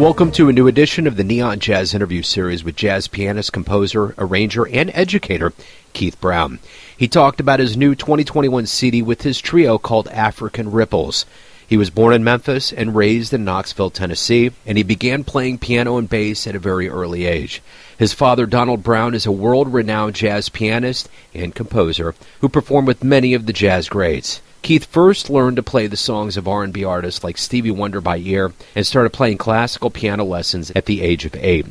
Welcome to a new edition of the Neon Jazz interview series with jazz pianist, composer, arranger, and educator Keith Brown. He talked about his new 2021 CD with his trio called African Ripples. He was born in Memphis and raised in Knoxville, Tennessee, and he began playing piano and bass at a very early age. His father, Donald Brown, is a world-renowned jazz pianist and composer who performed with many of the jazz greats. Keith first learned to play the songs of R&B artists like Stevie Wonder by ear and started playing classical piano lessons at the age of 8.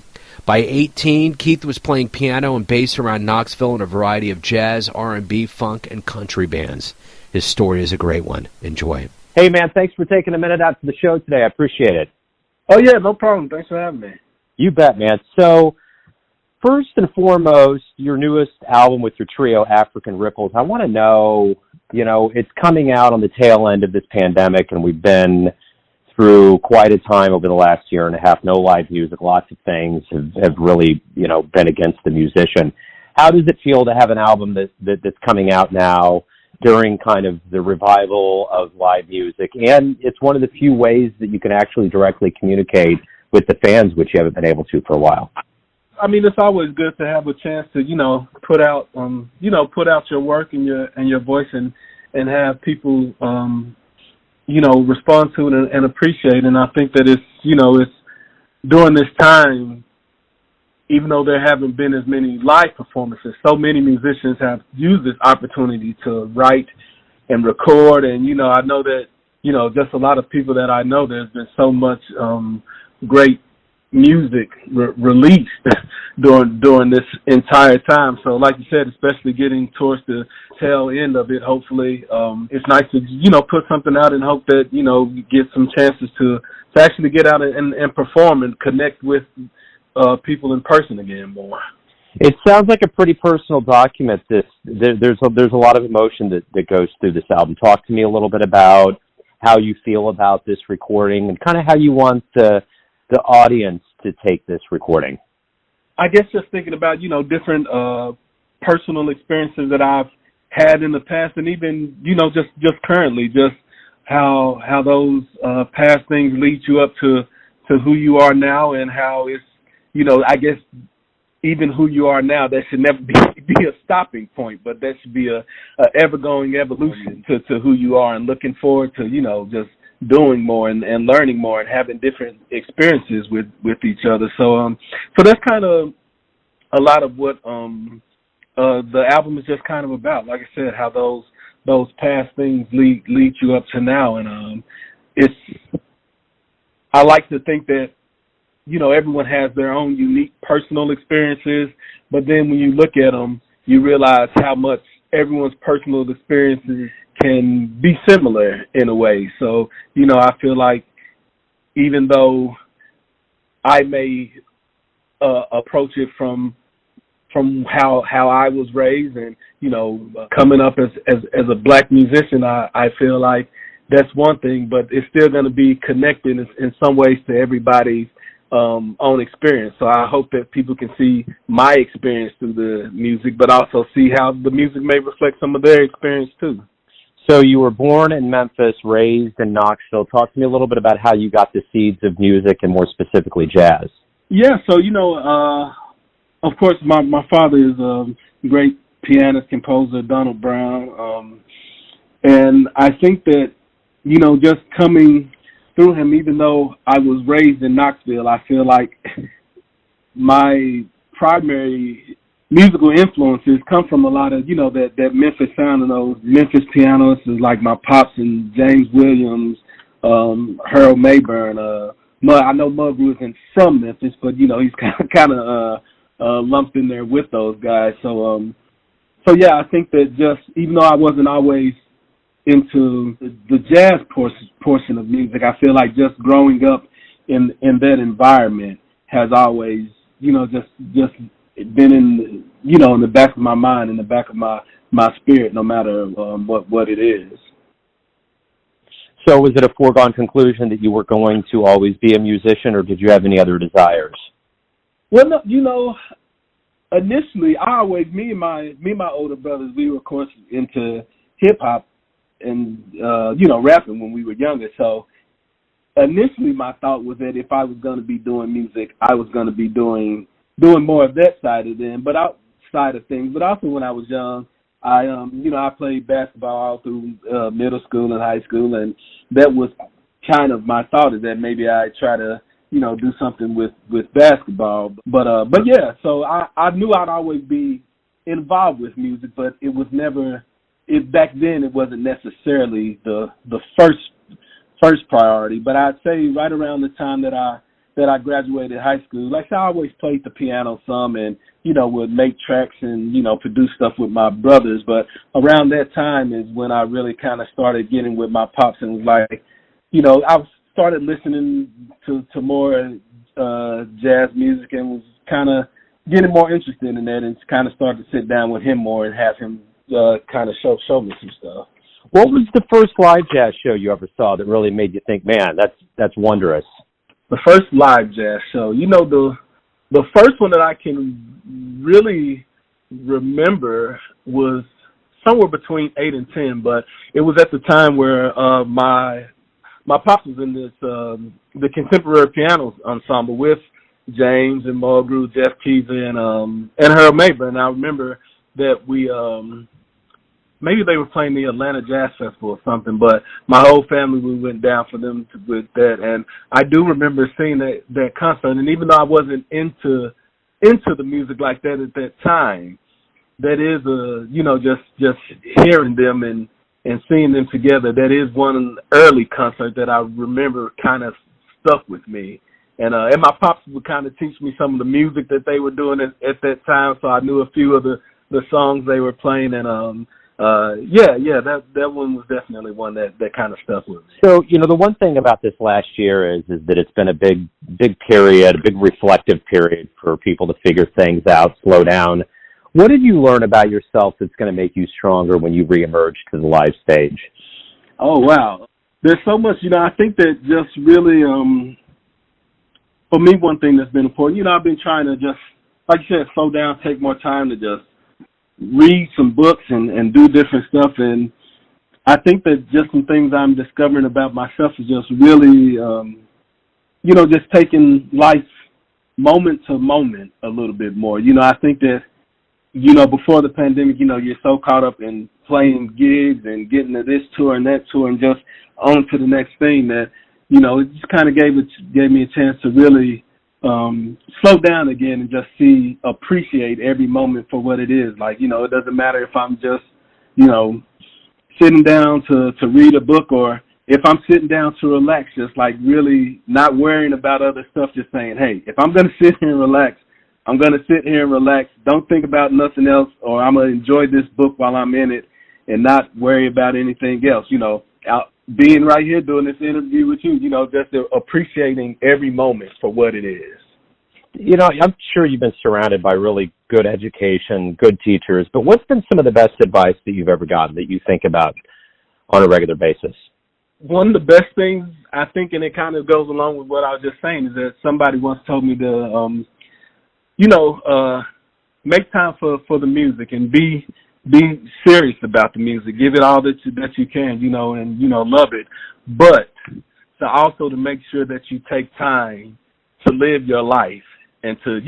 By 18, Keith was playing piano and bass around Knoxville in a variety of jazz, R&B, funk, and country bands. His story is a great one. Enjoy. Hey, man, thanks for taking a minute out to the show today. I appreciate it. Oh, yeah, no problem. Thanks for having me. You bet, man. So, first and foremost, your newest album with your trio, African Ripples, I want to know, it's coming out on the tail end of this pandemic, and we've been through quite a time over the last year and a half. No live music, lots of things have really, been against the musician. How does it feel to have an album that's coming out now during kind of the revival of live music? And it's one of the few ways that you can actually directly communicate with the fans, which you haven't been able to for a while. I mean, it's always good to have a chance to, put out your work and your voice and have people, respond to it and appreciate. And I think that it's during this time, even though there haven't been as many live performances, so many musicians have used this opportunity to write and record. And, I know that, just a lot of people that I know, there's been so much great music released during this entire time. So like you said, especially getting towards the tail end of it, hopefully it's nice to put something out and hope that you get some chances to actually get out and perform and connect with people in person again more. It sounds like a pretty personal document. There's a lot of emotion that goes through this album. Talk to me a little bit about how you feel about this recording and kind of how you want the audience to take this recording. I guess just thinking about, different personal experiences that I've had in the past and even, just currently, just how those past things lead you up to who you are now and how it's, I guess even who you are now, that should never be a stopping point, but that should be a ever-going evolution to who you are and looking forward to, just doing more and learning more and having different experiences with each other. So that's kind of a lot of what the album is just kind of about. Like I said, how those past things lead you up to now. And I like to think that, everyone has their own unique personal experiences, but then when you look at them, you realize how much everyone's personal experiences can be similar in a way. So, I feel like even though I may approach it from how I was raised and, coming up as a black musician, I feel like that's one thing, but it's still going to be connected in some ways to everybody's own experience. So I hope that people can see my experience through the music, but also see how the music may reflect some of their experience too. So you were born in Memphis, raised in Knoxville. Talk to me a little bit about how you got the seeds of music and more specifically jazz. Yeah, so, of course, my father is a great pianist, composer, Donald Brown. And I think that, just coming through him, even though I was raised in Knoxville, I feel like my primary musical influences come from a lot of, that Memphis sound and those Memphis pianists like my pops and James Williams, Harold Mayburn. I know Mugg isn't from Memphis, but, he's kind of lumped in there with those guys. So yeah, I think that just, even though I wasn't always into the jazz portion of music, I feel like just growing up in that environment has always, just been in, in the back of my mind, in the back of my spirit, no matter what it is. So was it a foregone conclusion that you were going to always be a musician, or did you have any other desires? Well, no, initially, me and my older brothers, we were, of course, into hip-hop and, rapping when we were younger. So initially my thought was that if I was going to be doing music, I was going to be doing more of that side of them, but outside of things. But also when I was young, I played basketball all through middle school and high school, and that was kind of my thought, is that maybe I'd try to, do something with basketball. But yeah, so I knew I'd always be involved with music, but it was never, back then it wasn't necessarily the first priority. But I'd say right around the time that I graduated high school, like I always played the piano some and, would make tracks and, produce stuff with my brothers. But around that time is when I really kind of started getting with my pops and was like, I started listening to more jazz music and was kind of getting more interested in that, and kind of started to sit down with him more and have him kind of show me some stuff. What was the first live jazz show you ever saw that really made you think, man, that's wondrous? The first live jazz show, the first one that I can really remember was somewhere between 8 and 10, but it was at the time where my pops was in this the contemporary piano ensemble with James and Mulgrew, Jeff Keith, and Harold Mabel. And I remember that we maybe they were playing the Atlanta Jazz Festival or something, but my whole family, we went down for them with that. And I do remember seeing that concert. And even though I wasn't into the music like that at that time, that is just hearing them and seeing them together, that is one early concert that I remember kind of stuck with me. And my pops would kind of teach me some of the music that they were doing at that time, so I knew a few of the songs they were playing. And that one was definitely one that kind of stuck with me. So, the one thing about this last year is that it's been a big period, a big reflective period for people to figure things out, slow down. What did you learn about yourself that's going to make you stronger when you reemerge to the live stage? Oh, wow. There's so much, I think that just really, for me, one thing that's been important, I've been trying to just, like you said, slow down, take more time to just read some books and do different stuff. And I think that just some things I'm discovering about myself is just really, just taking life moment to moment a little bit more. I think that, before the pandemic, you're so caught up in playing gigs and getting to this tour and that tour and just on to the next thing that, it just kind of gave me a chance to really slow down again and just appreciate every moment for what it is. Like, it doesn't matter if I'm just, sitting down to read a book, or if I'm sitting down to relax, just like really not worrying about other stuff, just saying, hey, if I'm going to sit here and relax, I'm going to sit here and relax. Don't think about nothing else, or I'm going to enjoy this book while I'm in it and not worry about anything else. Being right here doing this interview with you, just appreciating every moment for what it is. I'm sure you've been surrounded by really good education, good teachers, but what's been some of the best advice that you've ever gotten that you think about on a regular basis? One of the best things, I think, and it kind of goes along with what I was just saying, is that somebody once told me to, make time for the music and be serious about the music. Give it all that you can, and love it. But to make sure that you take time to live your life and to,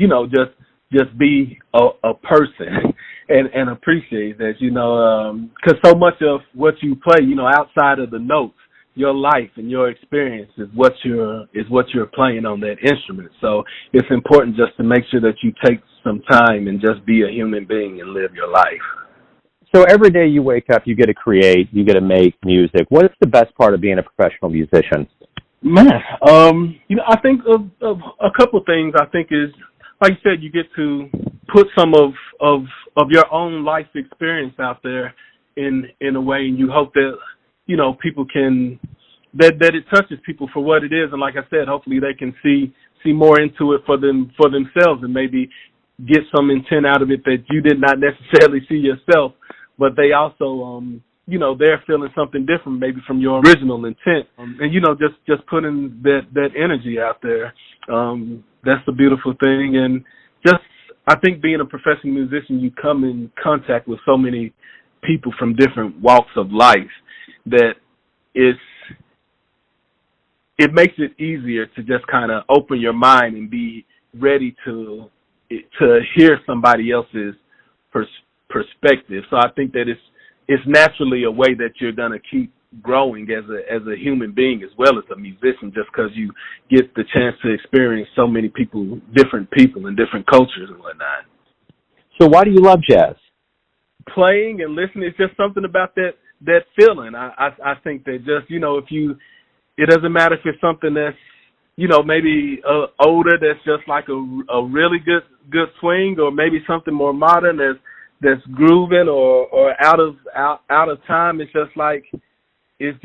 just be a person and appreciate that, because so much of what you play, outside of the notes, your life and your experience is what you're playing on that instrument. So it's important just to make sure that you take some time and just be a human being and live your life. So every day you wake up, you get to create, you get to make music. What is the best part of being a professional musician? Man, I think of a couple of things. I think is, like you said, you get to put some of your own life experience out there in a way, and you hope that, people can, that it touches people for what it is. And like I said, hopefully they can see more into it for themselves and maybe get some intent out of it that you did not necessarily see yourself, but they also, they're feeling something different maybe from your original intent. And, just putting that energy out there, that's a beautiful thing. And just, I think being a professional musician, you come in contact with so many people from different walks of life that it makes it easier to just kind of open your mind and be ready to hear somebody else's perspective. So I think that it's naturally a way that you're going to keep growing as a human being as well as a musician, just because you get the chance to experience so many people, different people and different cultures and whatnot. So why do you love jazz? Playing and listening, it's just something about that feeling. I think that just, it doesn't matter if it's something that's, maybe older, that's just like a really good swing, or maybe something more modern that's grooving or out of time. It's just like, it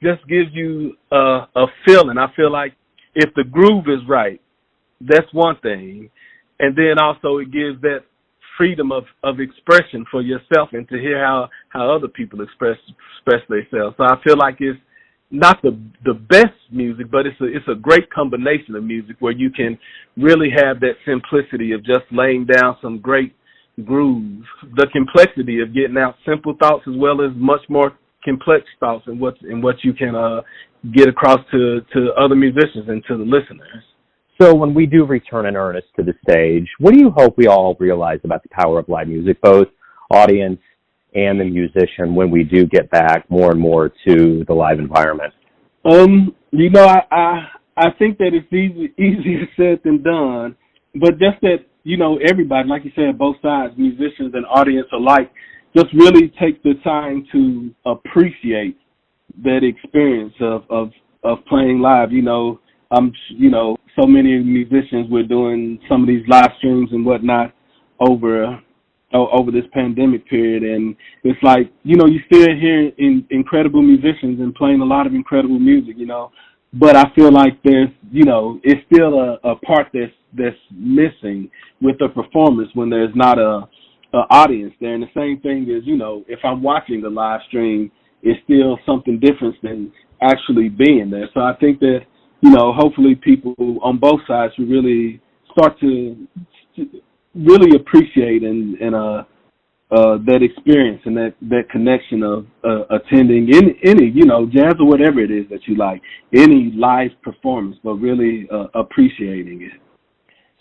just gives you a feeling. I feel like if the groove is right, that's one thing, and then also it gives that freedom of expression for yourself and to hear how other people express themselves. So I feel like it's not the best music, but it's a great combination of music where you can really have that simplicity of just laying down some great grooves, the complexity of getting out simple thoughts as well as much more complex thoughts and what you can get across to other musicians and to the listeners. So when we do return in earnest to the stage, what do you hope we all realize about the power of live music, both audience and the musician, when we do get back more and more to the live environment? I think that it's easier said than done, but just that, everybody, like you said, both sides, musicians and audience alike, just really take the time to appreciate that experience of playing live. So many musicians were doing some of these live streams and whatnot over this pandemic period, and it's like, you still hear incredible musicians and playing a lot of incredible music, but I feel like there's, it's still a part that's missing with the performance when there's not a audience there. And the same thing is, if I'm watching the live stream, it's still something different than actually being there. So I think that, hopefully people on both sides will really start to really appreciate and that experience and that connection of attending any jazz or whatever it is that you like, any live performance, but really appreciating it.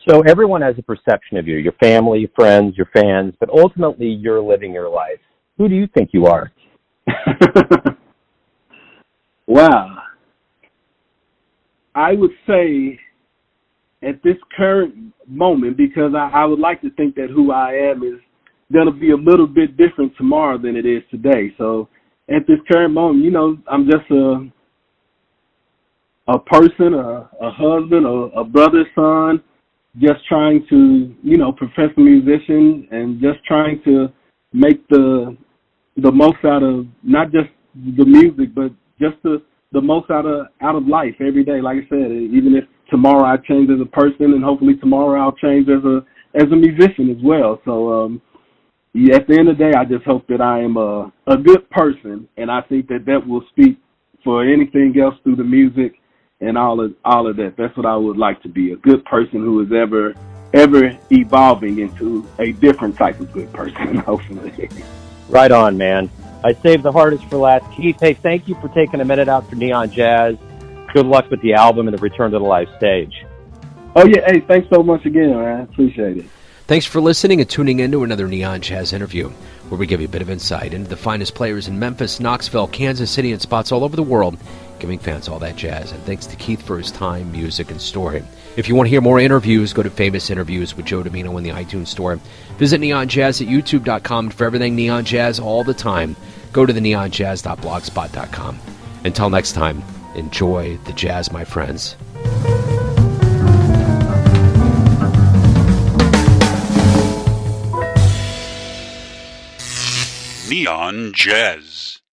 So everyone has a perception of you, your family, your friends, your fans, but ultimately you're living your life. Who do you think you are? Wow. I would say at this current moment, because I would like to think that who I am is going to be a little bit different tomorrow than it is today. So at this current moment, I'm just a person, a husband, a brother, son, just trying to, professional musician, and just trying to make the most out of not just the music, but just the most out of life every day. Like I said, even if tomorrow I change as a person, and hopefully tomorrow I'll change as a musician as well. So at the end of the day, I just hope that I am a good person, and I think that will speak for anything else through the music and all of that. That's what I would like to be, a good person who is ever evolving into a different type of good person, hopefully. Right on, man. I saved the hardest for last. Keith, hey, thank you for taking a minute out for Neon Jazz. Good luck with the album and the return to the live stage. Oh, yeah. Hey, thanks so much again, man. I appreciate it. Thanks for listening and tuning in to another Neon Jazz interview, where we give you a bit of insight into the finest players in Memphis, Knoxville, Kansas City, and spots all over the world, giving fans all that jazz. And thanks to Keith for his time, music, and story. If you want to hear more interviews, go to Famous Interviews with Joe Domino in the iTunes Store. Visit Neon Jazz at YouTube.com for everything Neon Jazz all the time. Go to the neonjazz.blogspot.com. Until next time, enjoy the jazz, my friends. Neon Jazz.